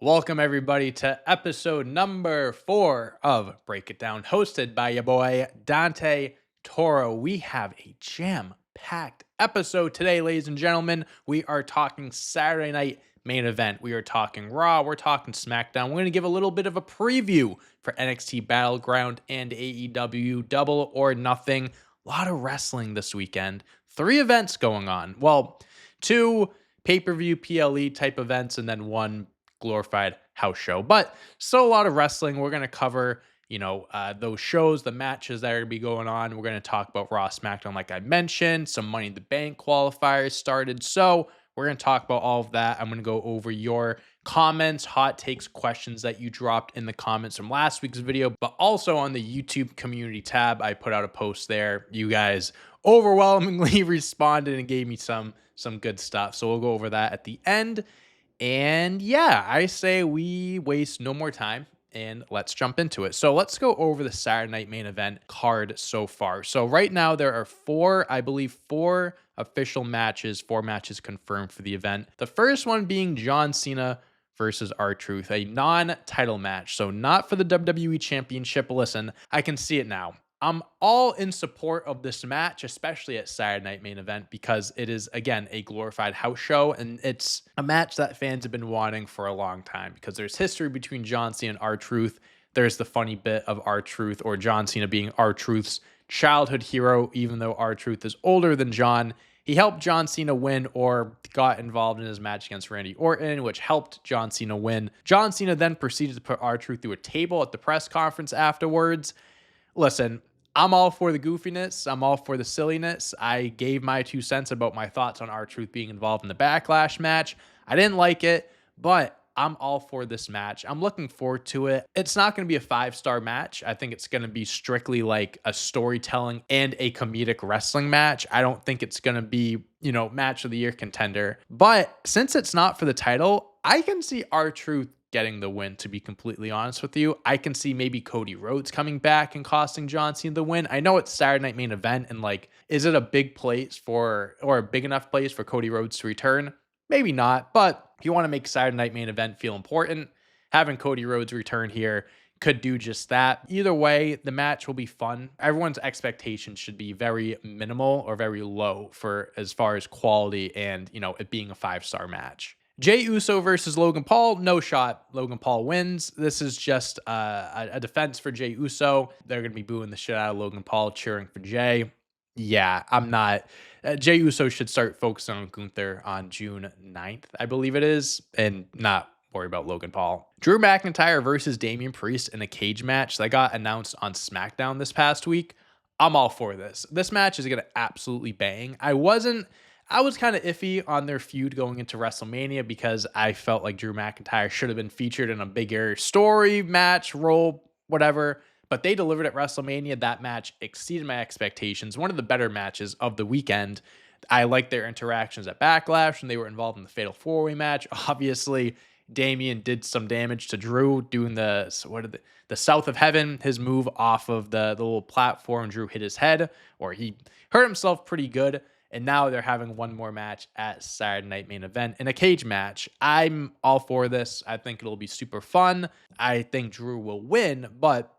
Welcome, everybody, to episode number 4 of Break It Down, hosted by your boy, Dante Toro. We have a jam-packed episode today, ladies and gentlemen. We are talking Saturday night main event. We are talking Raw. We're talking SmackDown. We're going to give a little bit of a preview for NXT Battleground and AEW Double or Nothing. A lot of wrestling this weekend. 3 events going on. Well, 2 pay-per-view PLE type events and then 1 glorified house show, but still a lot of wrestling. We're going to cover, those shows, the matches that are going to be going on. We're going to talk about Raw, SmackDown, like I mentioned. Some Money in the Bank qualifiers started, so we're going to talk about all of that. I'm going to go over your comments, hot takes, questions that you dropped in the comments from last week's video, but also on the YouTube community tab. I put out a post there. You guys overwhelmingly responded and gave me some good stuff, so we'll go over that at the end. And yeah, I say we waste no more time and let's jump into it. So let's go over the Saturday night main event card so far. So right now there are 4 official matches, 4 matches confirmed for the event. The first one being John Cena versus R-Truth, a non-title match. So not for the WWE Championship. Listen, I can see it now. I'm all in support of this match, especially at Saturday night main event, because it is, again, a glorified house show, and it's a match that fans have been wanting for a long time because there's history between John Cena and R-Truth. There's the funny bit of R-Truth, or John Cena being R-Truth's childhood hero, even though R-Truth is older than John. He helped John Cena win or got involved in his match against Randy Orton, which helped John Cena win. John Cena then proceeded to put R-Truth through a table at the press conference afterwards. Listen, I'm all for the goofiness. I'm all for the silliness. I gave my 2 cents about my thoughts on R-Truth being involved in the Backlash match. I didn't like it, but I'm all for this match. I'm looking forward to it. It's not going to be a 5-star match. I think it's going to be strictly like a storytelling and a comedic wrestling match. I don't think it's going to be, match of the year contender. But since it's not for the title, I can see R-Truth getting the win, to be completely honest with you. I can see maybe Cody Rhodes coming back and costing John Cena the win. I know it's Saturday night main event, and is it a big place or a big enough place for Cody Rhodes to return? Maybe not, but if you want to make Saturday night main event feel important, having Cody Rhodes return here could do just that. Either way, the match will be fun. Everyone's expectations should be very minimal or very low for as far as quality and, it being a 5-star match. Jey Uso versus Logan Paul, no shot. Logan Paul wins. This is just a defense for Jey Uso. They're going to be booing the shit out of Logan Paul, cheering for Jey. Yeah, I'm not. Jey Uso should start focusing on Gunther on June 9th, I believe it is, and not worry about Logan Paul. Drew McIntyre versus Damian Priest in a cage match that got announced on SmackDown this past week. I'm all for this. This match is going to absolutely bang. I was kind of iffy on their feud going into WrestleMania because I felt like Drew McIntyre should have been featured in a bigger story match, role, whatever. But they delivered at WrestleMania. That match exceeded my expectations. One of the better matches of the weekend. I liked their interactions at Backlash when they were involved in the Fatal 4-Way match. Obviously, Damian did some damage to Drew doing the South of Heaven, his move off of the little platform. Drew hit his head, or he hurt himself pretty good. And now they're having one more match at Saturday night main event in a cage match. I'm all for this. I think it'll be super fun. I think Drew will win, but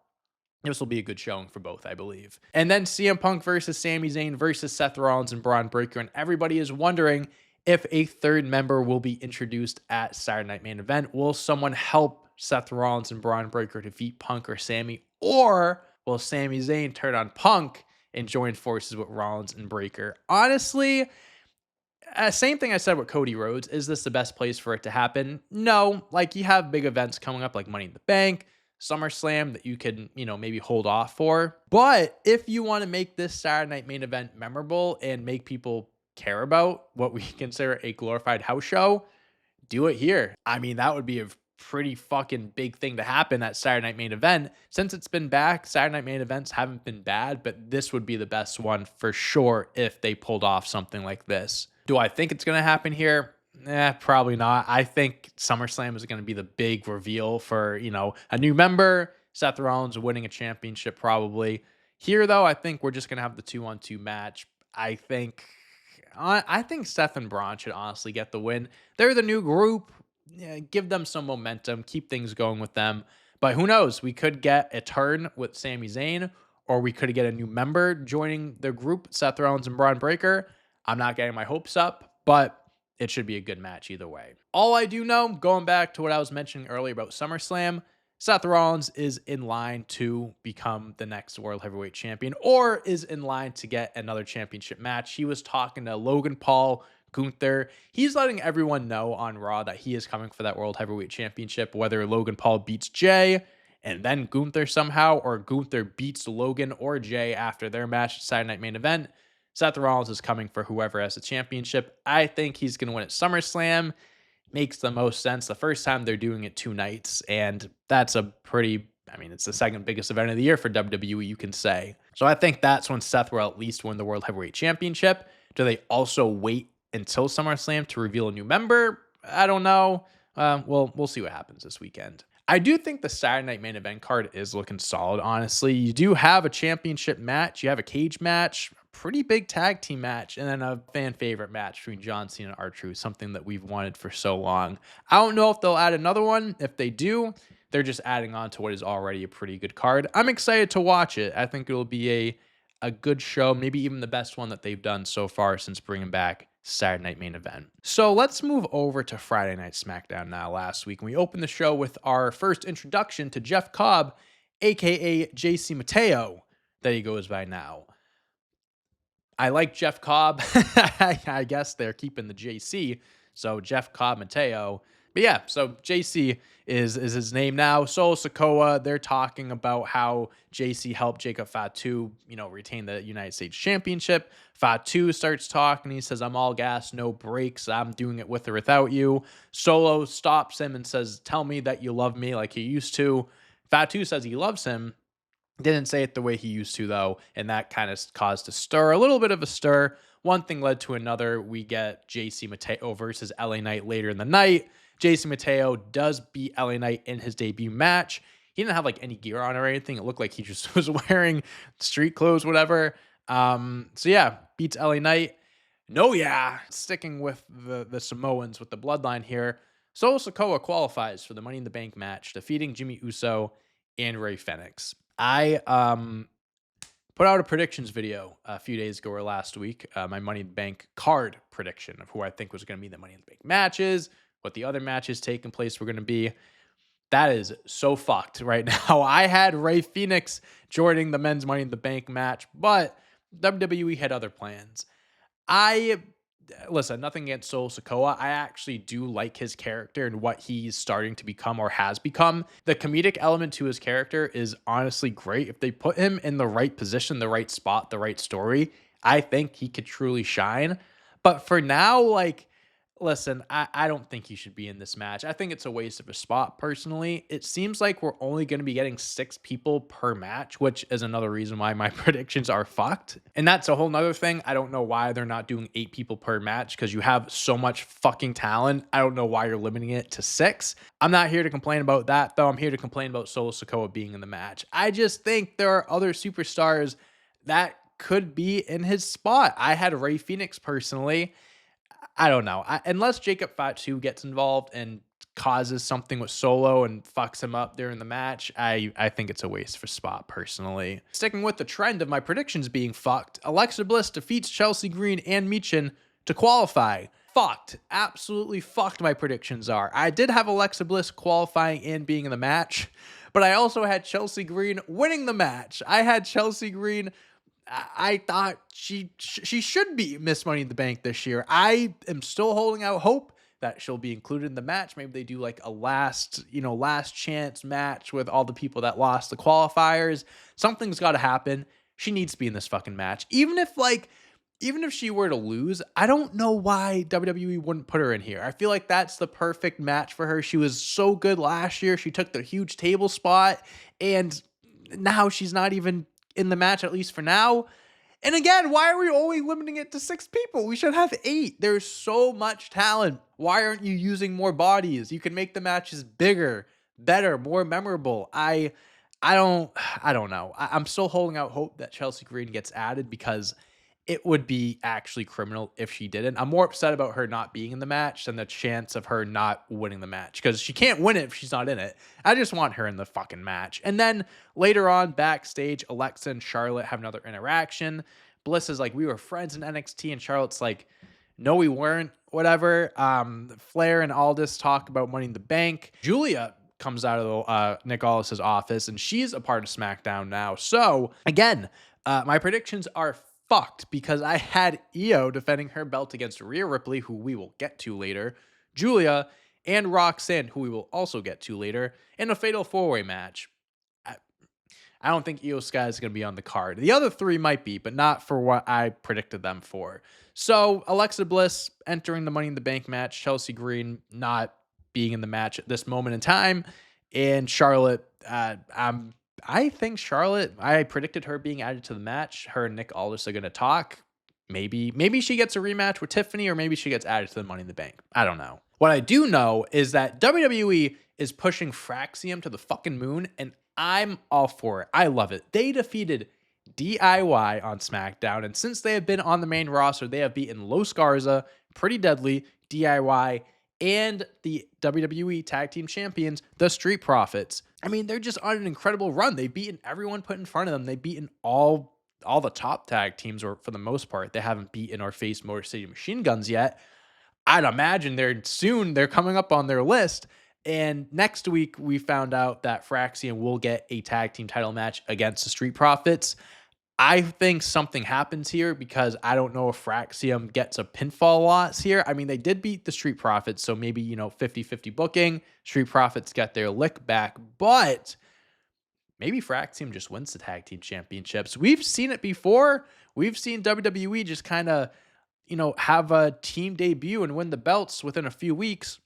this will be a good showing for both, I believe. And then CM Punk versus Sami Zayn versus Seth Rollins and Bron Breakker. And everybody is wondering if a 3rd member will be introduced at Saturday night main event. Will someone help Seth Rollins and Bron Breakker defeat Punk or Sami? Or will Sami Zayn turn on Punk and join forces with Rollins and Breakker? Honestly, same thing I said with Cody Rhodes. Is this the best place for it to happen? No. You have big events coming up like Money in the Bank, SummerSlam that you can, maybe hold off for. But if you want to make this Saturday night main event memorable and make people care about what we consider a glorified house show, do it here. I mean, that would be a pretty fucking big thing to happen at Saturday night main event. Since it's been back, Saturday night main events haven't been bad, but this would be the best one for sure if they pulled off something like this. Do I think it's going to happen here? Probably not. I think SummerSlam is going to be the big reveal for, a new member, Seth Rollins winning a championship probably. Here, though, I think we're just going to have the 2-on-2 match. I think Seth and Bron should honestly get the win. They're the new group. give them some momentum, keep things going with them. But who knows? We could get a turn with Sami Zayn, or we could get a new member joining the group, Seth Rollins and Bron Breakker. I'm not getting my hopes up, but it should be a good match either way. All I do know, going back to what I was mentioning earlier about SummerSlam, Seth Rollins is in line to become the next World Heavyweight Champion, or is in line to get another championship match. He was talking to Logan Paul, Gunther. He's letting everyone know on Raw that he is coming for that World Heavyweight Championship, whether Logan Paul beats Jey and then Gunther somehow, or Gunther beats Logan or Jey after their match, Saturday Night Main Event. Seth Rollins is coming for whoever has the championship. I think he's going to win at SummerSlam. Makes the most sense. The first time they're doing it 2 nights, and that's a pretty, it's the second biggest event of the year for WWE, you can say. So I think that's when Seth will at least win the World Heavyweight Championship. Do they also wait until SummerSlam to reveal a new member? I don't know. We'll see what happens this weekend. I do think the Saturday Night Main Event card is looking solid, honestly. You do have a championship match. You have a cage match, pretty big tag team match, and then a fan favorite match between John Cena and R-Truth, something that we've wanted for so long. I don't know if they'll add another one. If they do, they're just adding on to what is already a pretty good card. I'm excited to watch it. I think it'll be a good show, maybe even the best one that they've done so far since bringing back Saturday Night Main Event. So let's move over to Friday Night SmackDown now. Last week, we opened the show with our first introduction to Jeff Cobb, aka JC Mateo, that he goes by now. I like Jeff Cobb. I guess they're keeping the JC. So Jeff Cobb Mateo. But yeah, so JC is his name now. Solo Sikoa, they're talking about how JC helped Jacob Fatu, retain the United States Championship. Fatu starts talking. He says, I'm all gas, no brakes. I'm doing it with or without you. Solo stops him and says, tell me that you love me like you used to. Fatu says he loves him. Didn't say it the way he used to, though, and that kind of caused a little bit of a stir. One thing led to another. We get JC Mateo versus LA Knight later in the night. JC Mateo does beat LA Knight in his debut match. He didn't have any gear on or anything. It looked like he just was wearing street clothes, whatever. So yeah, beats LA Knight. No, yeah, sticking with the Samoans with the bloodline here. Solo Sikoa qualifies for the Money in the Bank match, defeating Jimmy Uso and Rey Fenix. I put out a predictions video a few days ago or last week, my Money in the Bank card prediction of who I think was going to be the Money in the Bank matches, what the other matches taking place were going to be. That is so fucked right now. I had Rey Fenix joining the men's Money in the Bank match, but WWE had other plans. Listen, nothing against Solo Sikoa. I actually do like his character and what he's starting to become or has become. The comedic element to his character is honestly great. If they put him in the right position, the right spot, the right story, I think he could truly shine. But for now, listen, I don't think he should be in this match. I think it's a waste of a spot, personally. It seems like we're only going to be getting 6 people per match, which is another reason why my predictions are fucked. And that's a whole nother thing. I don't know why they're not doing 8 people per match, because you have so much fucking talent. I don't know why you're limiting it to 6. I'm not here to complain about that, though. I'm here to complain about Solo Sikoa being in the match. I just think there are other superstars that could be in his spot. I had Rey Fenix personally. I don't know. Unless Jacob Fatu gets involved and causes something with Solo and fucks him up during the match, I think it's a waste of a spot, personally. Sticking with the trend of my predictions being fucked, Alexa Bliss defeats Chelsea Green and Michin to qualify. Fucked. Absolutely fucked my predictions are. I did have Alexa Bliss qualifying and being in the match, but I also had Chelsea Green winning the match. I had Chelsea Green. I thought she should be Miss Money in the Bank this year. I am still holding out hope that she'll be included in the match. Maybe they do a last chance match with all the people that lost the qualifiers. Something's got to happen. She needs to be in this fucking match. Even if she were to lose, I don't know why WWE wouldn't put her in here. I feel like that's the perfect match for her. She was so good last year. She took the huge table spot, and now she's not even in the match, at least for now. And again, why are we only limiting it to 6 people? We should have 8. There's so much talent. Why aren't you using more bodies? You can make the matches bigger, better, more memorable. I don't know. I'm still holding out hope that Chelsea Green gets added, because it would be actually criminal if she didn't. I'm more upset about her not being in the match than the chance of her not winning the match, because she can't win it if she's not in it. I just want her in the fucking match. And then later on, backstage, Alexa and Charlotte have another interaction. Bliss is like, we were friends in NXT, and Charlotte's like, no, we weren't, whatever. Flair and Aldis talk about Money in the Bank. Julia comes out of Nick Aldis's office, and she's a part of SmackDown now. So again, my predictions are fucked because I had Io defending her belt against Rhea Ripley, who we will get to later, Julia, and Roxanne, who we will also get to later, in a fatal four-way match. I don't think Io Sky is going to be on the card. The other three might be, but not for what I predicted them for. So Alexa Bliss entering the Money in the Bank match, Chelsea Green not being in the match at this moment in time, and Charlotte, I think Charlotte, I predicted her being added to the match. Her and Nick Aldis are going to talk. Maybe she gets a rematch with Tiffany, or maybe she gets added to the Money in the Bank. I don't know. What I do know is that WWE is pushing Fraxiom to the fucking moon, and I'm all for it. I love it. They defeated DIY on SmackDown, and since they have been on the main roster, they have beaten Los Garza, Pretty Deadly, DIY, and the WWE Tag Team Champions, the Street Profits. I mean, they're just on an incredible run. They've beaten everyone put in front of them. They've beaten all the top tag teams, or for the most part. They haven't beaten or faced Motor City Machine Guns yet. I'd imagine they're coming up on their list. And next week, we found out that Fraxiom will get a tag team title match against the Street Profits. I think something happens here, because I don't know if Fraxiom gets a pinfall loss here. I mean, they did beat the Street Profits, so maybe, 50-50 booking. Street Profits get their lick back, but maybe Fraxiom just wins the tag team championships. We've seen it before. We've seen WWE just kind of, have a team debut and win the belts within a few weeks,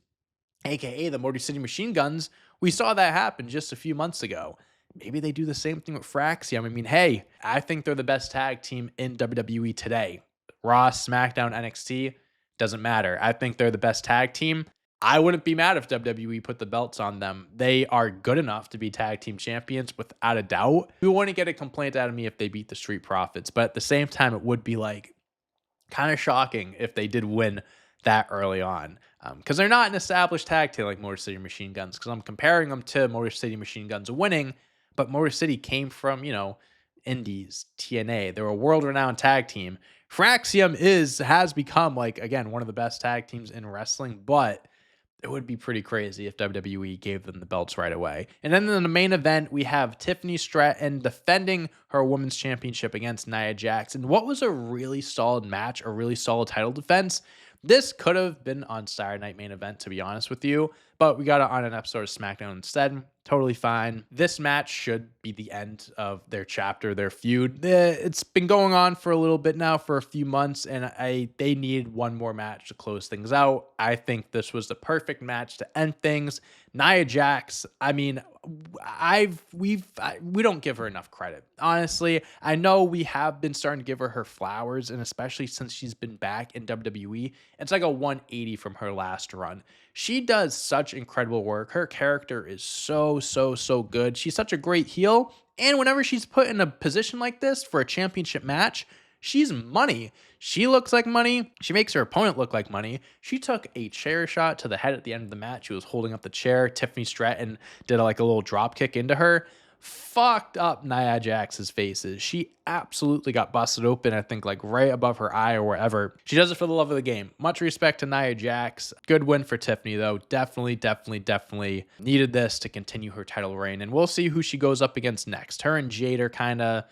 aka the Motor City Machine Guns. We saw that happen just a few months ago. Maybe they do the same thing with Fraxiom. I mean, hey, I think they're the best tag team in WWE today. Raw, SmackDown, NXT, doesn't matter. I think they're the best tag team. I wouldn't be mad if WWE put the belts on them. They are good enough to be tag team champions without a doubt. You wouldn't get a complaint out of me if they beat the Street Profits, but at the same time, it would be kind of shocking if they did win that early on, because they're not an established tag team like Motor City Machine Guns, because I'm comparing them to Motor City Machine Guns winning, but Motor City came from, Indies, TNA. They're a world-renowned tag team. Fraxiom has become, again, one of the best tag teams in wrestling, but it would be pretty crazy if WWE gave them the belts right away. And then in the main event, we have Tiffany Stratton defending her women's championship against Nia Jax. And what was a really solid match, a really solid title defense. This could have been on Saturday Night Main Event, to be honest with you, but we got it on an episode of SmackDown instead. Totally fine. This match should be the end of their chapter, their feud. It's been going on for a little bit now, for a few months, and they needed one more match to close things out. I think this was the perfect match to end things. Nia Jax, I mean, we don't give her enough credit. Honestly, I know we have been starting to give her flowers, and especially since she's been back in WWE, it's like a 180 from her last run. She does such incredible work. Her character is so good. She's such a great heel, and whenever she's put in a position like this for a championship match, she's money. She looks like money. She makes her opponent look like money. She took a chair shot to the head at the end of the match. She was holding up the chair. Tiffany Stratton did a little drop kick into her. Fucked up Nia Jax's faces. She absolutely got busted open, I think, right above her eye or wherever. She does it for the love of the game. Much respect to Nia Jax. Good win for Tiffany, though. Definitely needed this to continue her title reign. And we'll see who she goes up against next. Her and Jade are kind of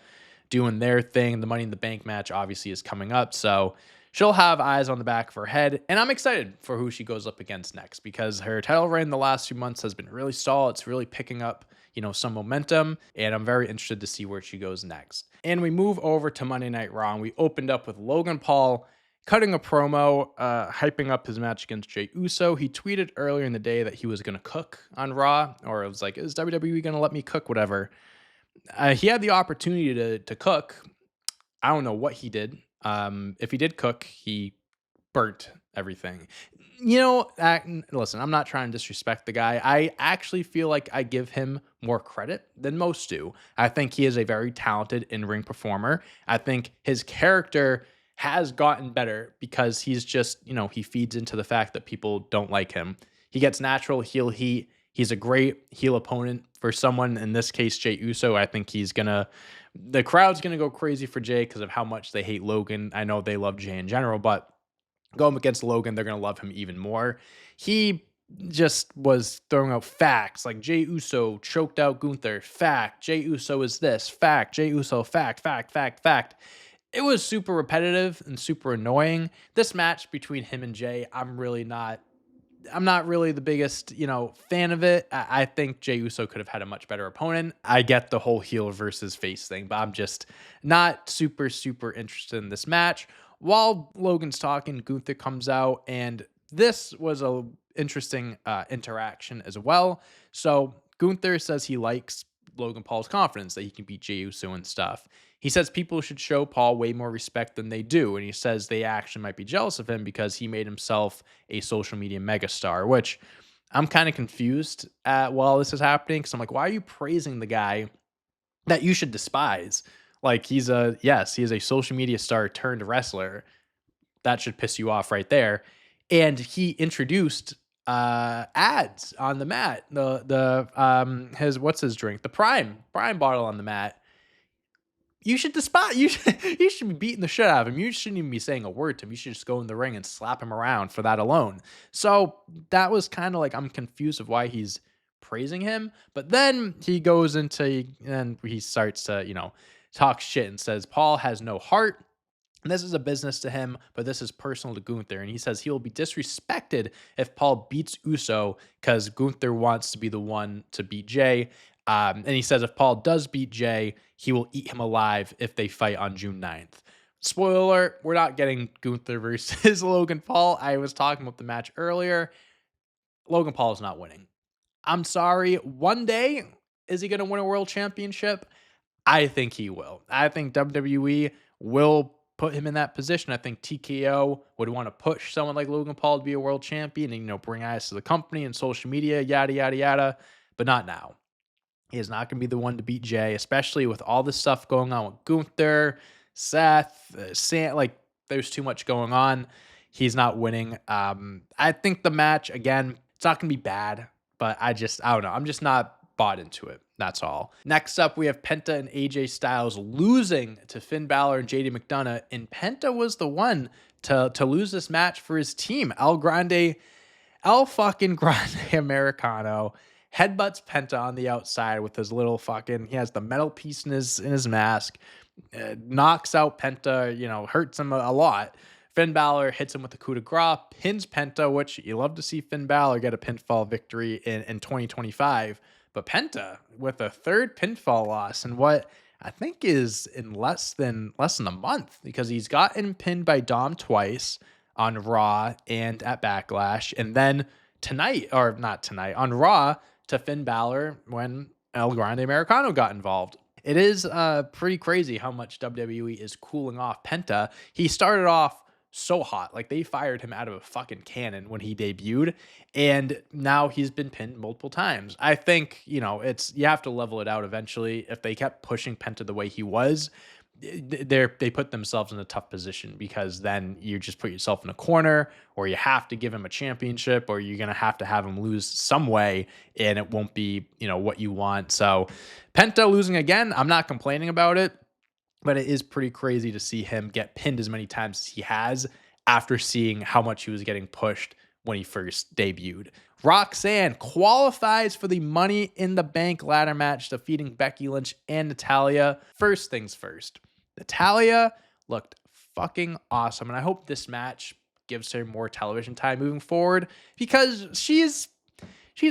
doing their thing. The Money in the Bank match obviously is coming up, so she'll have eyes on the back of her head, and I'm excited for who she goes up against next, because her title reign the last few months has been really solid. It's really picking up, some momentum, and I'm very interested to see where she goes next. And we move over to Monday Night Raw, and we opened up with Logan Paul cutting a promo, hyping up his match against Jey Uso. He tweeted earlier in the day that he was going to cook on Raw, or it was like, is WWE going to let me cook, whatever. He had the opportunity to cook. I don't know what he did. If he did cook, he burnt everything. Listen, I'm not trying to disrespect the guy. I actually feel like I give him more credit than most do. I think he is a very talented in-ring performer. I think his character has gotten better because he's just, he feeds into the fact that people don't like him. He gets natural heel heat. He's a great heel opponent for someone, in this case, Jey Uso. I think the crowd's going to go crazy for Jey because of how much they hate Logan. I know they love Jey in general, but going against Logan, they're going to love him even more. He just was throwing out facts like Jey Uso choked out Gunther. Fact. Jey Uso is this. Fact. Jey Uso. Fact. Fact. Fact. Fact. It was super repetitive and super annoying. This match between him and Jey, I'm not really the biggest, fan of it. I think Jey Uso could have had a much better opponent. I get the whole heel versus face thing, but I'm just not super, super interested in this match. While Logan's talking, Gunther comes out, and this was a interesting interaction as well. So Gunther says he likes Logan Paul's confidence that he can beat Jey Uso and stuff. He says people should show Paul way more respect than they do, and he says they actually might be jealous of him because he made himself a social media megastar, which I'm kind of confused at while this is happening, because I'm like, why are you praising the guy that you should despise? Like, he is a social media star turned wrestler. That should piss you off right there. And he introduced ads on the mat. What's his drink? The Prime bottle on the mat. You should despise. You should be beating the shit out of him. You shouldn't even be saying a word to him. You should just go in the ring and slap him around for that alone. So that was kind of like, I'm confused of why he's praising him. But then he goes into, and he starts to talk shit and says Paul has no heart. And this is a business to him, but this is personal to Gunther. And he says he will be disrespected if Paul beats Uso because Gunther wants to be the one to beat Jey. And he says if Paul does beat Jey, he will eat him alive if they fight on June 9th. Spoiler alert, we're not getting Gunther versus Logan Paul. I was talking about the match earlier. Logan Paul is not winning. I'm sorry. One day, is he going to win a world championship? I think he will. I think WWE will put him in that position. I think TKO would want to push someone like Logan Paul to be a world champion and, bring eyes to the company and social media, yada, yada, yada, but not now. He is not going to be the one to beat Jey, especially with all this stuff going on with Gunther, Seth, Sam. Like, there's too much going on. He's not winning. I think the match, again, it's not going to be bad, but I don't know. I'm just not bought into it. That's all. Next up, we have Penta and AJ Styles losing to Finn Balor and JD McDonough, and Penta was the one to lose this match for his team. El fucking Grande Americano headbutts Penta on the outside with his little he has the metal piece in his mask, knocks out Penta, hurts him a lot. Finn Balor hits him with the coup de grace, pins Penta, which you love to see Finn Balor get a pinfall victory in 2025. But Penta with a third pinfall loss in what I think is in less than a month, because he's gotten pinned by Dom twice on Raw and at Backlash, and then on Raw to Finn Balor when El Grande Americano got involved. It is pretty crazy how much WWE is cooling off Penta. He started off so hot. Like, they fired him out of a fucking cannon when he debuted, and now he's been pinned multiple times. I think, you have to level it out eventually. If they kept pushing Penta the way he was, they put themselves in a tough position, because then you just put yourself in a corner, or you have to give him a championship, or you're going to have him lose some way, and it won't be, what you want. So Penta losing again, I'm not complaining about it, but it is pretty crazy to see him get pinned as many times as he has after seeing how much he was getting pushed when he first debuted. Roxanne qualifies for the Money in the Bank ladder match, defeating Becky Lynch and Natalya. First things first, Natalya looked fucking awesome, and I hope this match gives her more television time moving forward, because she's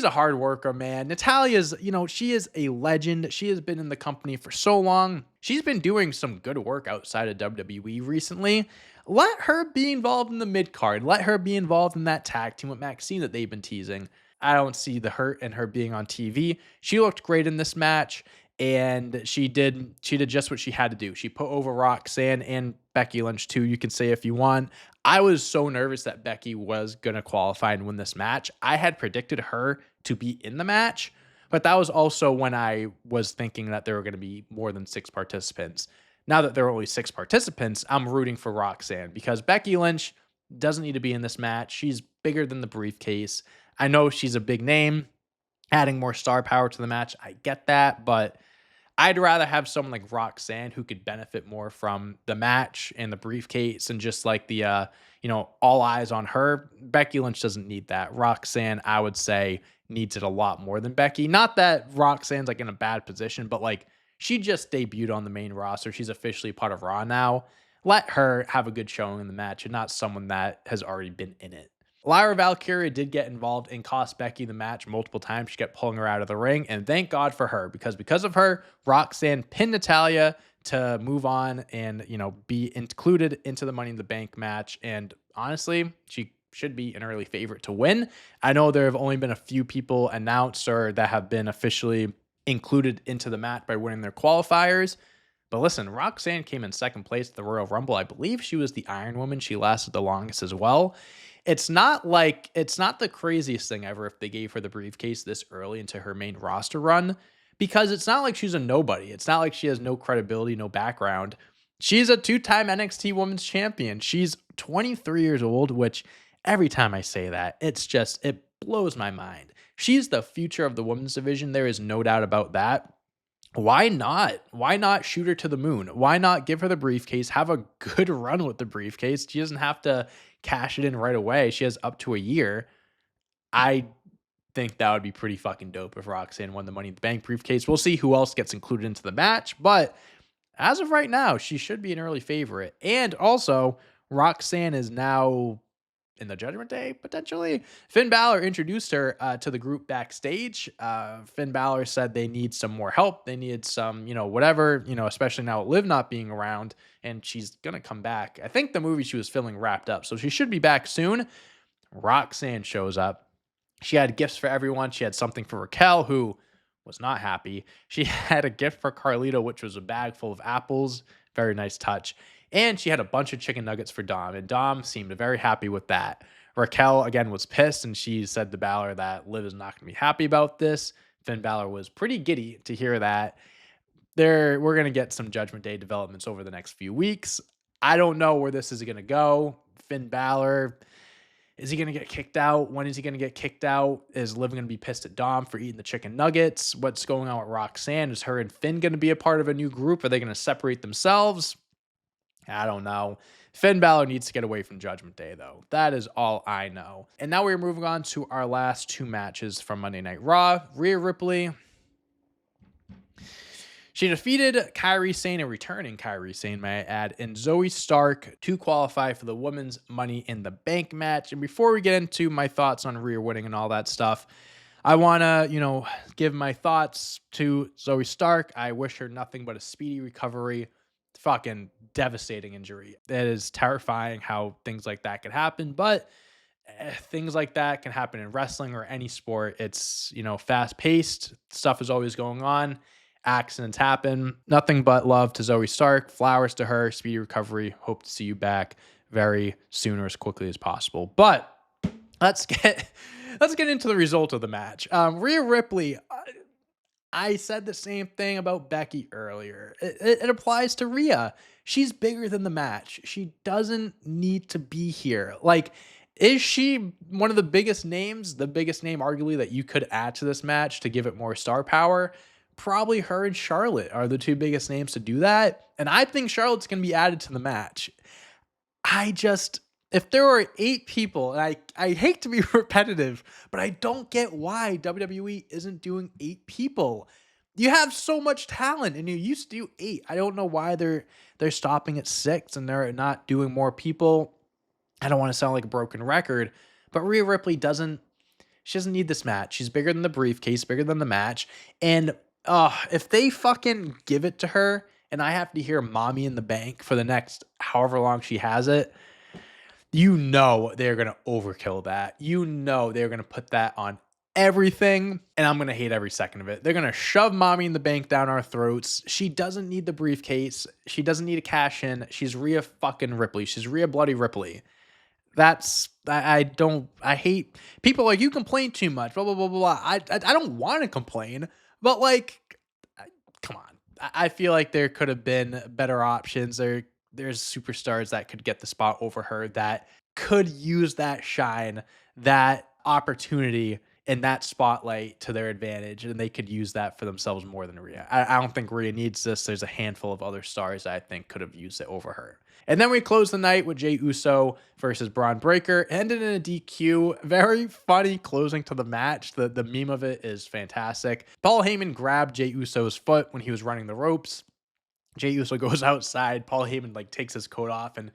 a hard worker, man. Natalya's, she is a legend. She has been in the company for so long. She's been doing some good work outside of WWE recently. Let her be involved in the mid-card. Let her be involved in that tag team with Maxine that they've been teasing. I don't see the hurt in her being on TV. She looked great in this match, and she did just what she had to do. She put over Roxanne and Becky Lynch too, you can say if you want. I was so nervous that Becky was going to qualify and win this match. I had predicted her to be in the match, but that was also when I was thinking that there were going to be more than 6 participants. now that there are only 6 participants, I'm rooting for Roxanne because Becky Lynch doesn't need to be in this match. She's bigger than the briefcase. I know she's a big name, adding more star power to the match. I get that, but I'd rather have someone like Roxanne who could benefit more from the match and the briefcase and just like the, all eyes on her. Becky Lynch doesn't need that. Roxanne, I would say, needs it a lot more than Becky. Not that Roxanne's like in a bad position, but like she just debuted on the main roster. She's officially part of Raw now. Let her have a good showing in the match and not someone that has already been in it. Lyra Valkyria did get involved and cost Becky the match multiple times. She kept pulling her out of the ring, and thank God for her because of her, Roxanne pinned Natalya to move on and be included into the Money in the Bank match. And honestly, she should be an early favorite to win. I know there have only been a few people announced or that have been officially included into the match by winning their qualifiers. But listen, Roxanne came in second place at the Royal Rumble. I believe she was the Iron Woman. She lasted the longest as well. It's not the craziest thing ever if they gave her the briefcase this early into her main roster run, because it's not like she's a nobody. It's not like she has no credibility, no background. She's a 2-time NXT Women's Champion. She's 23 years old, which every time I say that, it blows my mind. She's the future of the women's division. There is no doubt about that. Why not? Why not shoot her to the moon? Why not give her the briefcase, have a good run with the briefcase? She doesn't have to cash it in right away. She has up to a year. I think that would be pretty fucking dope if Roxanne won the Money in the Bank briefcase. We'll see who else gets included into the match, but as of right now, she should be an early favorite. And also, Roxanne is now in the Judgment Day, potentially. Finn Balor introduced her to the group backstage. Finn Balor said they need some more help. They need some, whatever, especially now with Liv not being around, and she's going to come back. I think the movie she was filming wrapped up, so she should be back soon. Roxanne shows up. She had gifts for everyone. She had something for Raquel, who was not happy. She had a gift for Carlito, which was a bag full of apples. Very nice touch. And she had a bunch of chicken nuggets for Dom, and Dom seemed very happy with that. Raquel, again, was pissed, and she said to Balor that Liv is not going to be happy about this. Finn Balor was pretty giddy to hear that. We're going to get some Judgment Day developments over the next few weeks. I don't know where this is going to go. Finn Balor, is he going to get kicked out? When is he going to get kicked out? Is Liv going to be pissed at Dom for eating the chicken nuggets? What's going on with Roxanne? Is her and Finn going to be a part of a new group? Are they going to separate themselves? I don't know. Finn Balor needs to get away from Judgment Day, though. That is all I know. And now we're moving on to our last 2 matches from Monday Night Raw. Rhea Ripley, she defeated Kairi Sane, and returning Kairi Sane, may I add, and Zoe Stark to qualify for the Women's Money in the Bank match. And before we get into my thoughts on Rhea winning and all that stuff, I want to, give my thoughts to Zoe Stark. I wish her nothing but a speedy recovery. Fucking devastating injury. It is terrifying how things like that could happen, but things like that can happen in wrestling or any sport. It's, fast paced. Stuff is always going on. Accidents happen. Nothing but love to Zoe Stark. Flowers to her. Speedy recovery. Hope to see you back very soon or as quickly as possible. But let's get into the result of the match. Rhea Ripley, I said the same thing about Becky earlier. It applies to Rhea. She's bigger than the match. She doesn't need to be here. Like, is she one of the biggest names, the biggest name arguably that you could add to this match to give it more star power? Probably her and Charlotte are the 2 biggest names to do that. And I think Charlotte's going to be added to the match. If there were 8 people, and I hate to be repetitive, but I don't get why WWE isn't doing 8 people. You have so much talent, and you used to do 8. I don't know why they're stopping at 6 and they're not doing more people. I don't want to sound like a broken record, but Rhea Ripley doesn't need this match. She's bigger than the briefcase, bigger than the match. And if they fucking give it to her and I have to hear Mommy in the Bank for the next however long she has it, they're going to overkill that. They're going to put that on everything, and I'm going to hate every second of it. They're going to shove Mommy in the Bank down our throats. She doesn't need the briefcase. She doesn't need a cash in. She's Rhea fucking Ripley. She's Rhea Bloody Ripley. I hate people like, you complain too much, blah, blah, blah, blah. I don't want to complain, but like, come on. I feel like there could have been better options. There's superstars that could get the spot over her that could use that shine, that opportunity, and that spotlight to their advantage, and they could use that for themselves more than Rhea. I don't think Rhea needs this. There's a handful of other stars that I think could have used it over her. And then we close the night with Jey Uso versus Bron Breakker. Ended in a DQ. Very funny closing to the match. The meme of it is fantastic. Paul Heyman grabbed Jey Uso's foot when he was running the ropes. Jey Uso goes outside. Paul Heyman like takes his coat off and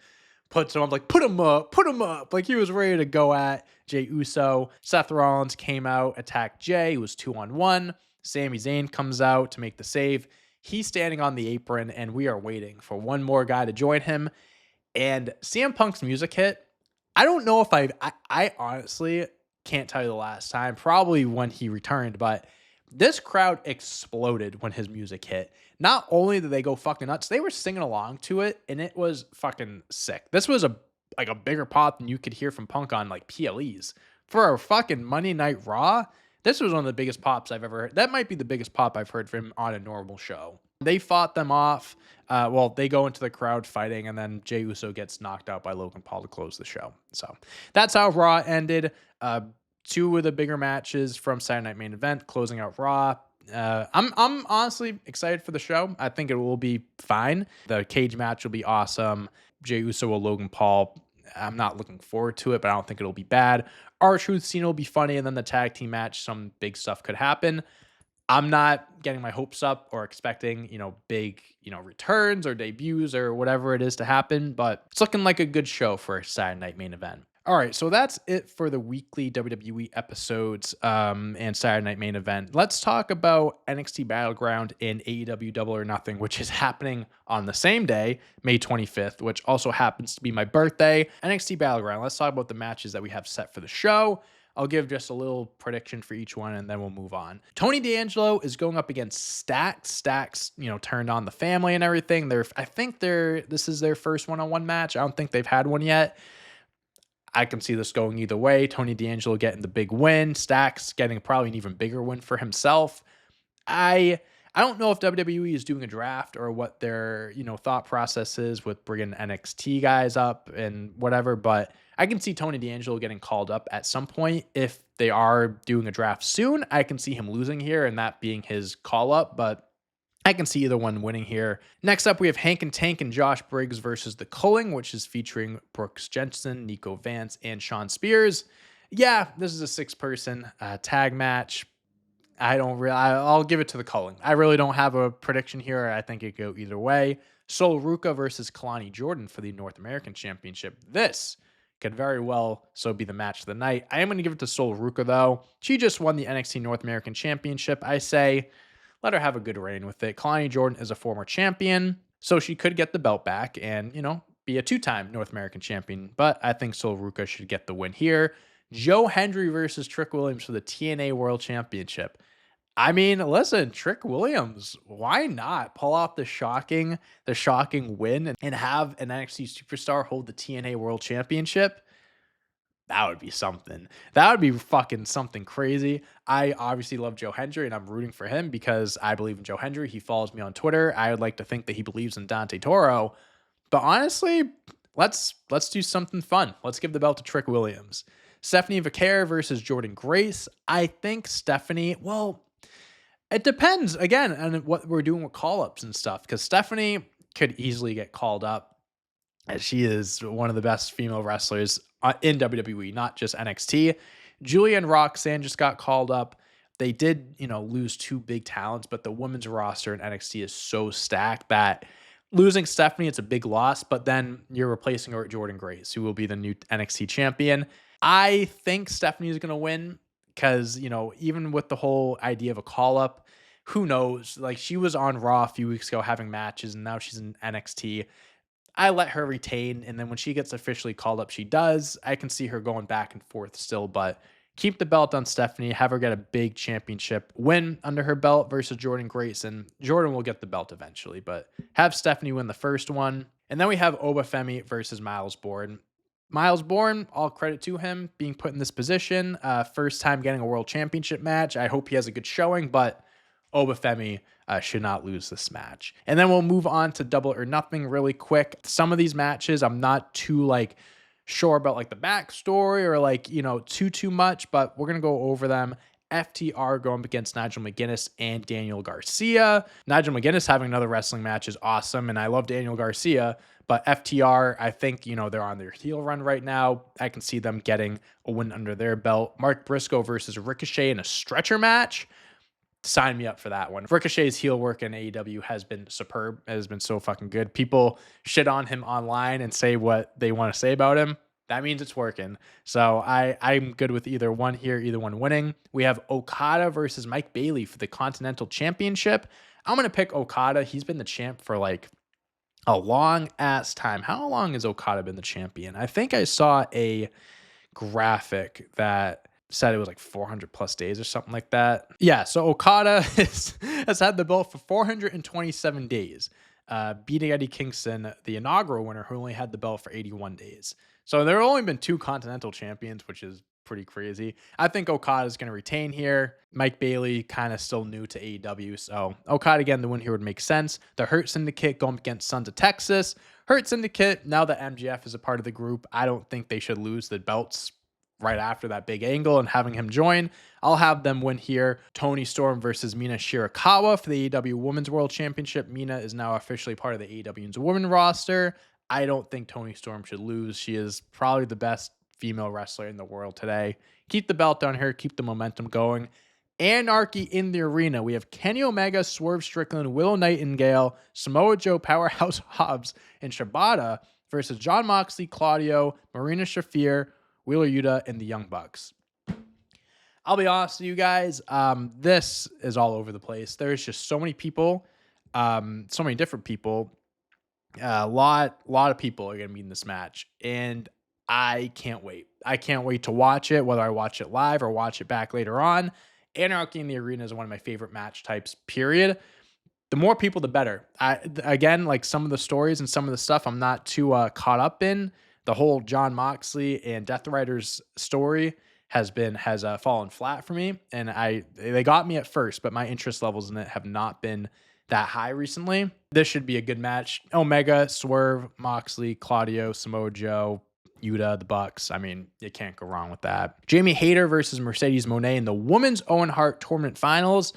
puts him up, like, put him up. Like he was ready to go at Jey Uso. Seth Rollins came out, attacked Jey. It was 2-on-1. Sami Zayn comes out to make the save. He's standing on the apron, and we are waiting for one more guy to join him. And CM Punk's music hit. I don't know if I honestly can't tell you the last time, probably when he returned, but this crowd exploded when his music hit. Not only did they go fucking nuts, they were singing along to it, and it was fucking sick. This was a bigger pop than you could hear from Punk on like PLEs. For a fucking Monday Night Raw, this was one of the biggest pops I've ever heard. That might be the biggest pop I've heard from him on a normal show. They fought them off. They go into the crowd fighting, and then Jey Uso gets knocked out by Logan Paul to close the show. So that's how Raw ended. Two of the bigger matches from Saturday Night Main Event, closing out Raw. I'm honestly excited for the show. I think it will be fine. The cage match will be awesome. Jey Uso with Logan Paul. I'm not looking forward to it, but I don't think it'll be bad. R-Truth scene will be funny, and then the tag team match, some big stuff could happen. I'm not getting my hopes up or expecting, big, returns or debuts or whatever it is to happen, but it's looking like a good show for a Saturday Night Main Event. All right, so that's it for the weekly WWE episodes and Saturday Night Main Event. Let's talk about NXT Battleground and AEW Double or Nothing, which is happening on the same day, May 25th, which also happens to be my birthday. NXT Battleground, let's talk about the matches that we have set for the show. I'll give just a little prediction for each one, and then we'll move on. Tony D'Angelo is going up against Stax. Stax, turned on the family and everything. I think this is their first one-on-one match. I don't think they've had one yet. I can see this going either way. Tony D'Angelo getting the big win. Stax getting probably an even bigger win for himself. I don't know if WWE is doing a draft or what their, thought process is with bringing NXT guys up and whatever, but I can see Tony D'Angelo getting called up at some point. If they are doing a draft soon, I can see him losing here and that being his call up, but I can see either one winning here. Next up, we have Hank and Tank and Josh Briggs versus The Culling, which is featuring Brooks Jensen, Nico Vance, and Sean Spears. Yeah, this is a 6-person tag match. I'll give it to The Culling. I really don't have a prediction here. I think it could go either way. Sol Ruca versus Kalani Jordan for the North American Championship. This could very well be the match of the night. I am going to give it to Sol Ruca, though. She just won the NXT North American Championship. I say, let her have a good reign with it. Kalani Jordan is a former champion, so she could get the belt back and, be a 2-time North American champion. But I think Sol Ruca should get the win here. Joe Hendry versus Trick Williams for the TNA World Championship. I mean, listen, Trick Williams, why not pull off the shocking win and have an NXT superstar hold the TNA World Championship? That would be something. That would be fucking something crazy. I obviously love Joe Hendry, and I'm rooting for him because I believe in Joe Hendry. He follows me on Twitter. I would like to think that he believes in Dante Toro. But honestly, let's do something fun. Let's give the belt to Trick Williams. Stephanie Vaquer versus Jordan Grace. I think Stephanie, it depends, again, on what we're doing with call-ups and stuff, because Stephanie could easily get called up, as she is one of the best female wrestlers in WWE, not just NXT. Julia and Roxanne just got called up. They did, lose 2 big talents, but the women's roster in NXT is so stacked that losing Stephanie, it's a big loss, but then you're replacing her with Jordan Grace, who will be the new NXT champion. I think Stephanie is going to win because, even with the whole idea of a call-up, who knows? Like, she was on Raw a few weeks ago having matches, and now she's in NXT. I let her retain, and then when she gets officially called up, she does. I can see her going back and forth still, but keep the belt on Stephanie, have her get a big championship win under her belt versus Jordan Grace, and Jordan will get the belt eventually, but have Stephanie win the first one. And then we have Obafemi versus Miles Bourne. Miles Bourne, all credit to him being put in this position. First time getting a world championship match. I hope he has a good showing, but Obafemi should not lose this match. And then we'll move on to Double or Nothing really quick. Some of these matches, I'm not too like sure about like the backstory or like, you know, too much, but we're going to go over them. FTR going up against Nigel McGuinness and Daniel Garcia. Nigel McGuinness having another wrestling match is awesome, and I love Daniel Garcia, but FTR, I think, you know, they're on their heel run right now. I can see them getting a win under their belt. Mark Briscoe versus Ricochet in a stretcher match. Sign me up for that one. Ricochet's heel work in AEW has been superb. It has been so fucking good. People shit on him online and say what they want to say about him. That means it's working. So I'm good with either one here, either one winning. We have Okada versus Mike Bailey for the Continental Championship. I'm going to pick Okada. He's been the champ for like a long ass time. How long has Okada been the champion? I think I saw a graphic that said it was like 400 plus days or something like that. Yeah, so Okada has had the belt for 427 days, beating Eddie Kingston, the inaugural winner, who only had the belt for 81 days. So there have only been 2 Continental champions, which is pretty crazy. I think Okada is going to retain here. Mike Bailey kind of still new to AEW, so Okada again, the win here would make sense. The Hurt Syndicate going against Sons of Texas. Hurt Syndicate, now that MJF is a part of the group, I don't think they should lose the belts right after that big angle and having him join. I'll have them win here. Toni Storm versus Mina Shirakawa for the AEW Women's World Championship. Mina is now officially part of the AEW's women roster. I don't think Toni Storm should lose. She is probably the best female wrestler in the world today. Keep the belt on her. Keep the momentum going. Anarchy in the arena. We have Kenny Omega, Swerve Strickland, Willow Nightingale, Samoa Joe, Powerhouse Hobbs, and Shibata versus Jon Moxley, Claudio, Marina Shafir, Wheeler Yuta, and the Young Bucks. I'll be honest with you guys. This is all over the place. There's just so many people, so many different people. A lot of people are going to be in this match, and I can't wait. I can't wait to watch it, whether I watch it live or watch it back later on. Anarchy in the Arena is one of my favorite match types, period. The more people, the better. Again, like some of the stories and some of the stuff I'm not too caught up in. The whole Jon Moxley and Death Rider's story has fallen flat for me, and they got me at first, but my interest levels in it have not been that high recently. This should be a good match. Omega, Swerve, Moxley, Claudio, Samoa Joe, Yuta, the Bucks. I mean, you can't go wrong with that. Jamie Hayter versus Mercedes Moné in the Women's Owen Hart Tournament Finals.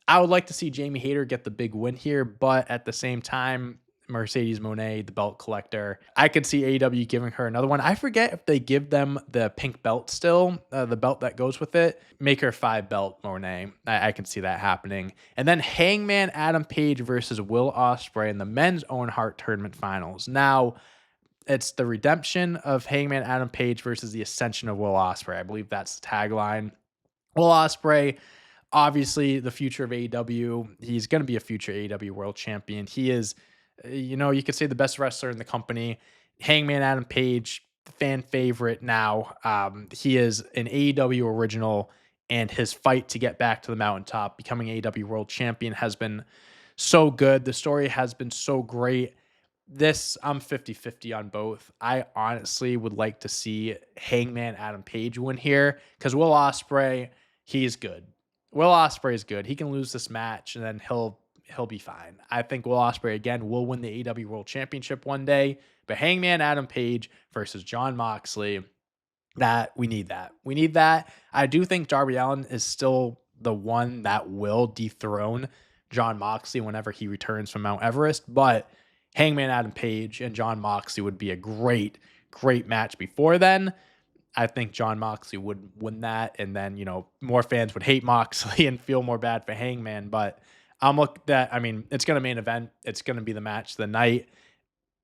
I would like to see Jamie Hayter get the big win here, but at the same time, Mercedes Moné, the belt collector, I could see AEW giving her another one. I forget if they give them the pink belt still, the belt that goes with it. Make her 5-belt Moné. I can see that happening. And then Hangman Adam Page versus Will Ospreay in the Men's Owen Hart Tournament Finals. Now, it's the redemption of Hangman Adam Page versus the ascension of Will Ospreay. I believe that's the tagline. Will Ospreay, obviously the future of AEW. He's going to be a future AEW world champion. He is, you could say the best wrestler in the company. Hangman Adam Page, fan favorite now. He is an AEW original, and his fight to get back to the mountaintop, becoming AEW world champion, has been so good. The story has been so great. I'm 50-50 on both. I honestly would like to see Hangman Adam Page win here, because Will Ospreay, he's good. Will Ospreay is good. He can lose this match, and then he'll be fine. I think Will Ospreay, again, will win the AEW World Championship one day, but Hangman Adam Page versus Jon Moxley, we need that. We need that. I do think Darby Allin is still the one that will dethrone Jon Moxley whenever he returns from Mount Everest, but Hangman Adam Page and Jon Moxley would be a great match before then. I think Jon Moxley would win that, and then, more fans would hate Moxley and feel more bad for Hangman, but it's going to main event. It's going to be the match of the night.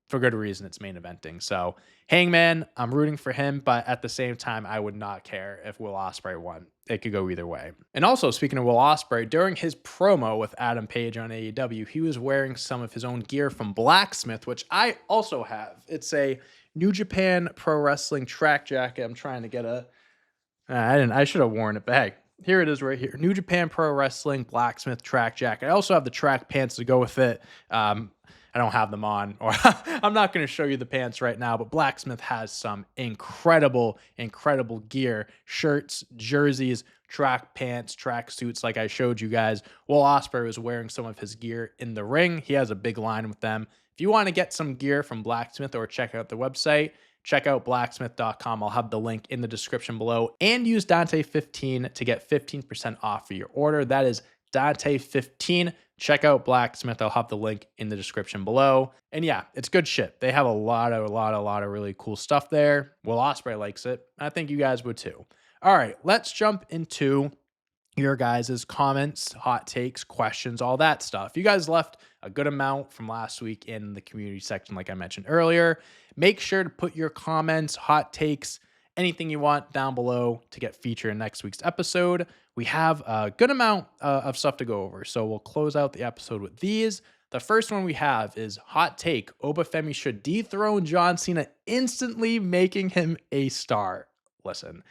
For good reason, it's main eventing. So Hangman, I'm rooting for him, but at the same time, I would not care if Will Ospreay won. It could go either way. And also, speaking of Will Ospreay, during his promo with Adam Page on AEW, he was wearing some of his own gear from Blacksmith, which I also have. It's a New Japan Pro Wrestling track jacket. I'm trying to get I should have worn it back. Here it is right here. New Japan Pro Wrestling Blacksmith track jacket. I also have the track pants to go with it. I don't have them on, or I'm not going to show you the pants right now, but Blacksmith has some incredible gear, shirts, jerseys, track pants, track suits, like I showed you guys. Will Ospreay was wearing some of his gear in the ring. He has a big line with them. If you want to get some gear from Blacksmith or check out the website, check out blacksmith.com. I'll have the link in the description below, and use Dante15 to get 15% off for your order. That is Dante15. Check out Blacksmith. I'll have the link in the description below. And yeah, it's good shit. They have a lot of really cool stuff there. Will Ospreay likes it. I think you guys would too. All right, let's jump into your guys' comments, hot takes, questions, all that stuff. You guys left a good amount from last week in the community section, like I mentioned earlier. Make sure to put your comments, hot takes, anything you want down below to get featured in next week's episode. We have a good amount of stuff to go over, so we'll close out the episode with these. The first one we have is hot take: Obafemi should dethrone John Cena, instantly making him a star. Listen,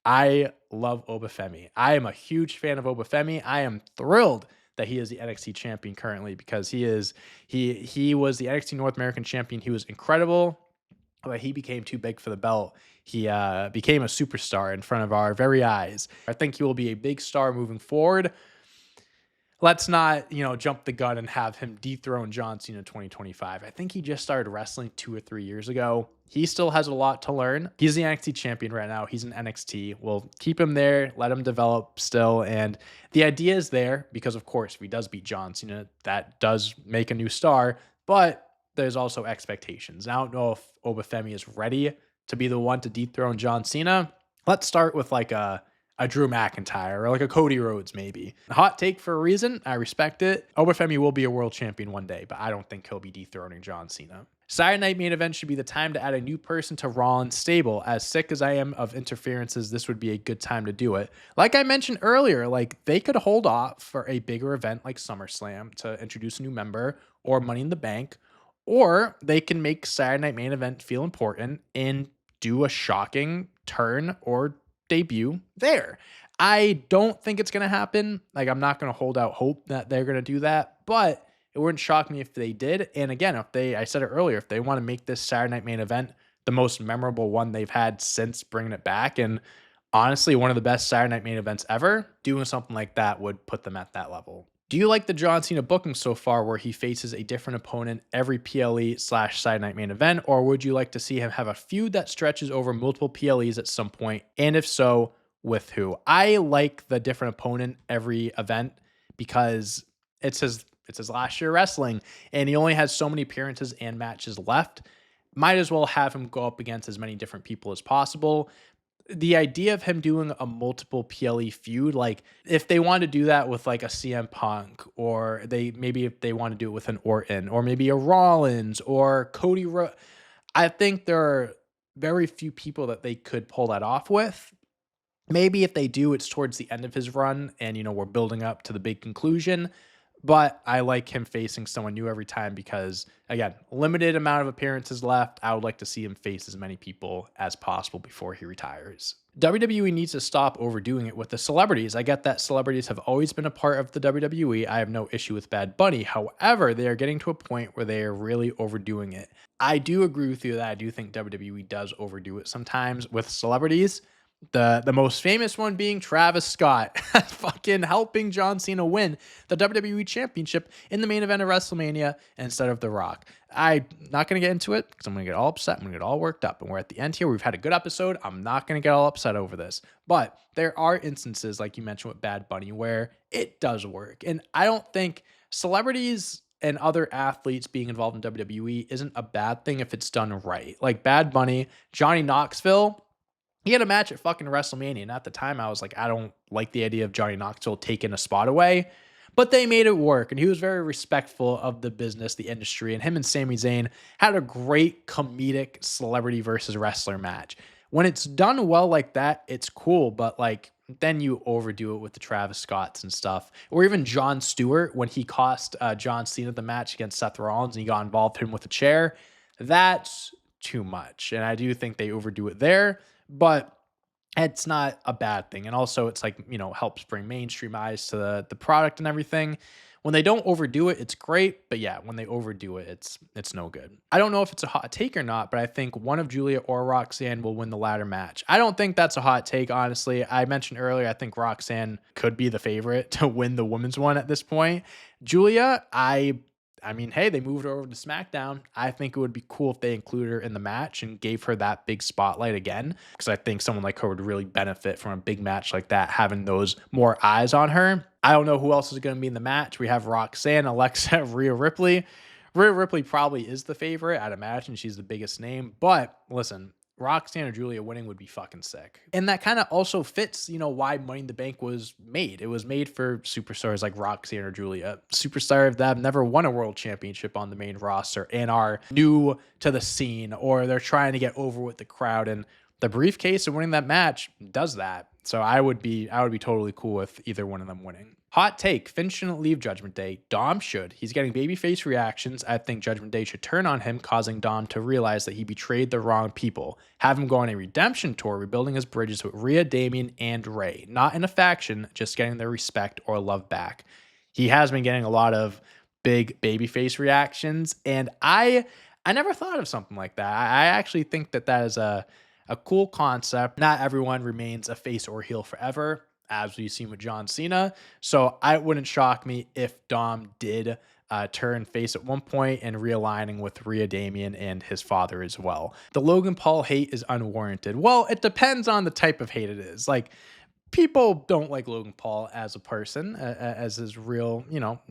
I love Obafemi. I am a huge fan of Obafemi. I am thrilled that he is the NXT champion currently, because he was the NXT North American champion. He was incredible, but he became too big for the belt. He became a superstar in front of our very eyes. I think he will be a big star moving forward. Let's not, jump the gun and have him dethrone John Cena in 2025. I think he just started wrestling 2 or 3 years ago. He still has a lot to learn. He's the NXT champion right now. He's in NXT. We'll keep him there, let him develop still. And the idea is there because, of course, if he does beat John Cena, that does make a new star. But there's also expectations. I don't know if Obafemi is ready to be the one to dethrone John Cena. Let's start with like a Drew McIntyre or like a Cody Rhodes maybe. Hot take for a reason. I respect it. Obafemi will be a world champion one day, but I don't think he'll be dethroning John Cena. Saturday Night Main Event should be the time to add a new person to Rollins' stable. As sick as I am of interferences, this would be a good time to do it. Like I mentioned earlier, like they could hold off for a bigger event like SummerSlam to introduce a new member, or Money in the Bank, or they can make Saturday Night Main Event feel important and do a shocking turn or debut there. I don't think it's going to happen. Like, I'm not going to hold out hope that they're going to do that, but it wouldn't shock me if they did. And again, I said it earlier, if they want to make this Saturday Night Main Event the most memorable one they've had since bringing it back, and honestly, one of the best Saturday Night Main Events ever, doing something like that would put them at that level. Do you like the John Cena booking so far, where he faces a different opponent every PLE/Saturday Night Main Event, or would you like to see him have a feud that stretches over multiple PLEs at some point? And if so, with who? I like the different opponent every event because it's his last year wrestling, and he only has so many appearances and matches left. Might as well have him go up against as many different people as possible. The idea of him doing a multiple PLE feud, like if they want to do that with like a CM Punk, or if they want to do it with an Orton, or maybe a Rollins or Cody I think there are very few people that they could pull that off with. Maybe if they do, it's towards the end of his run and, we're building up to the big conclusion. But I like him facing someone new every time because, again, limited amount of appearances left. I would like to see him face as many people as possible before he retires. WWE needs to stop overdoing it with the celebrities. I get that celebrities have always been a part of the WWE. I have no issue with Bad Bunny. However, they are getting to a point where they are really overdoing it. I do agree with you that I do think WWE does overdo it sometimes with celebrities. The most famous one being Travis Scott fucking helping John Cena win the WWE Championship in the main event of WrestleMania instead of The Rock. I'm not going to get into it because I'm going to get all upset. I'm going to get all worked up. And we're at the end here. We've had a good episode. I'm not going to get all upset over this. But there are instances, like you mentioned with Bad Bunny, where it does work. And I don't think celebrities and other athletes being involved in WWE isn't a bad thing if it's done right. Like Bad Bunny, Johnny Knoxville, he had a match at fucking WrestleMania, and at the time I was like, I don't like the idea of Johnny Knoxville taking a spot away, but they made it work, and he was very respectful of the business, the industry, and him and Sami Zayn had a great comedic celebrity versus wrestler match. When it's done well like that, it's cool, but like then you overdo it with the Travis Scotts and stuff, or even Jon Stewart when he cost John Cena the match against Seth Rollins and he got involved him with a chair. That's too much, and I do think they overdo it there. But it's not a bad thing. And also it's like, helps bring mainstream eyes to the product and everything. When they don't overdo it, it's great. But yeah, when they overdo it, it's no good. I don't know if it's a hot take or not, but I think one of Giulia or Roxanne will win the ladder match. I don't think that's a hot take, honestly. I mentioned earlier, I think Roxanne could be the favorite to win the women's one at this point. Giulia, I mean, hey, they moved her over to SmackDown. I think it would be cool if they included her in the match and gave her that big spotlight again, because I think someone like her would really benefit from a big match like that, having those more eyes on her. I don't know who else is going to be in the match. We have Roxanne, Alexa, Rhea Ripley. Rhea Ripley probably is the favorite. I'd imagine she's the biggest name. But listen, Roxanne or Giulia winning would be fucking sick. And that kind of also fits, why Money in the Bank was made. It was made for superstars like Roxanne or Giulia, superstars that have never won a world championship on the main roster and are new to the scene, or they're trying to get over with the crowd. And the briefcase and winning that match does that. So I would be totally cool with either one of them winning. Hot take, Finn shouldn't leave Judgment Day. Dom should. He's getting babyface reactions. I think Judgment Day should turn on him, causing Dom to realize that he betrayed the wrong people. Have him go on a redemption tour, rebuilding his bridges with Rhea, Damien, and Ray. Not in a faction, just getting their respect or love back. He has been getting a lot of big babyface reactions, and I never thought of something like that. I actually think that is a cool concept. Not everyone remains a face or heel forever, as we've seen with John Cena. So it wouldn't shock me if Dom did turn face at one point and realigning with Rhea, Damien, and his father as well. The Logan Paul hate is unwarranted. Well, it depends on the type of hate it is. Like, people don't like Logan Paul as a person, as his real,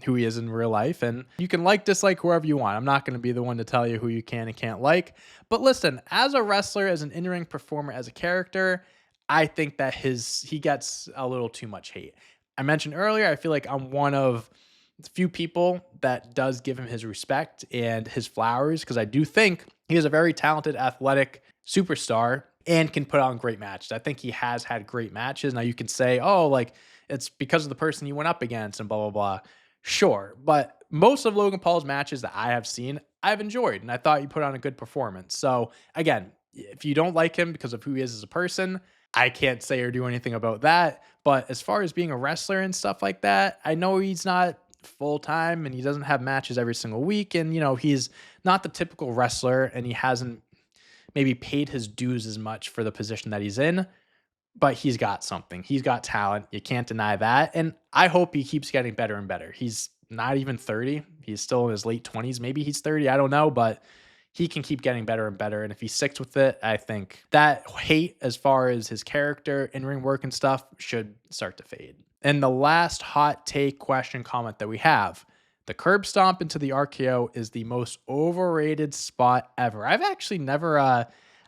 who he is in real life. And you can dislike whoever you want. I'm not going to be the one to tell you who you can and can't like. But listen, as a wrestler, as an in-ring performer, as a character, I think that he gets a little too much hate. I mentioned earlier, I feel like I'm one of the few people that does give him his respect and his flowers, because I do think he is a very talented, athletic superstar and can put on great matches. I think he has had great matches. Now you can say, oh, like, it's because of the person he went up against and blah, blah, blah. Sure. But most of Logan Paul's matches that I have seen, I've enjoyed, and I thought he put on a good performance. So again, if you don't like him because of who he is as a person, I can't say or do anything about that. But as far as being a wrestler and stuff like that, I know he's not full-time and he doesn't have matches every single week. And, he's not the typical wrestler, and he hasn't maybe paid his dues as much for the position that he's in, but he's got something. He's got talent. You can't deny that. And I hope he keeps getting better and better. He's not even 30. He's still in his late 20s. Maybe he's 30. I don't know, but he can keep getting better and better. And if he sticks with it, I think that hate, as far as his character, in-ring work and stuff, should start to fade. And the last hot take question comment that we have, the curb stomp into the RKO is the most overrated spot ever. I've actually never, I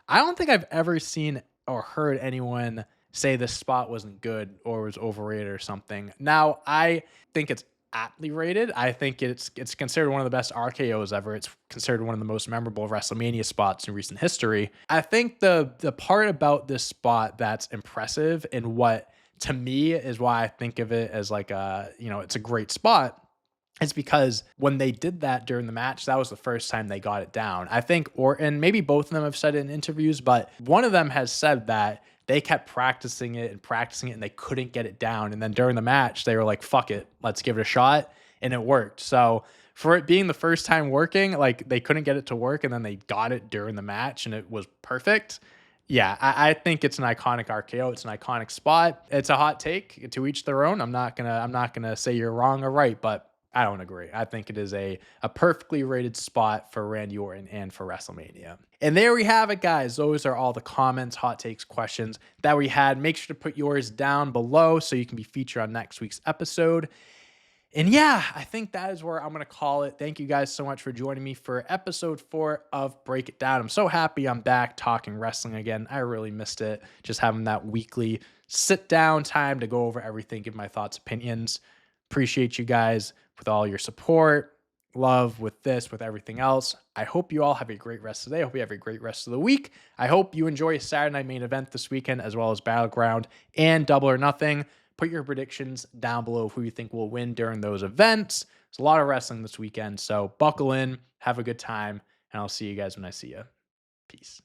don't think I've ever seen or heard anyone say this spot wasn't good or was overrated or something. Now, I think it's aptly rated. I think it's considered one of the best RKOs ever. It's considered one of the most memorable WrestleMania spots in recent history. I think the part about this spot that's impressive, and what to me is why I think of it as like it's a great spot, is because when they did that during the match, that was the first time they got it down. I think Orton, maybe both of them have said it in interviews, but one of them has said that they kept practicing it and they couldn't get it down. And then during the match, they were like, fuck it, let's give it a shot. And it worked. So for it being the first time working, like, they couldn't get it to work, and then they got it during the match and it was perfect. Yeah, I think it's an iconic RKO. It's an iconic spot. It's a hot take, to each their own. I'm not gonna say you're wrong or right, but I don't agree. I think it is a perfectly rated spot for Randy Orton and for WrestleMania. And there we have it, guys. Those are all the comments, hot takes, questions that we had. Make sure to put yours down below so you can be featured on next week's episode. And yeah, I think that is where I'm going to call it. Thank you guys so much for joining me for episode 4 of Break It Down. I'm so happy I'm back talking wrestling again. I really missed it. Just having that weekly sit down time to go over everything, give my thoughts, opinions. Appreciate you guys with all your support, love with this, with everything else. I hope you all have a great rest of the day. I hope you have a great rest of the week. I hope you enjoy Saturday Night Main Event this weekend, as well as Battleground and Double or Nothing. Put your predictions down below of who you think will win during those events. There's a lot of wrestling this weekend, so buckle in, have a good time, and I'll see you guys when I see you. Peace.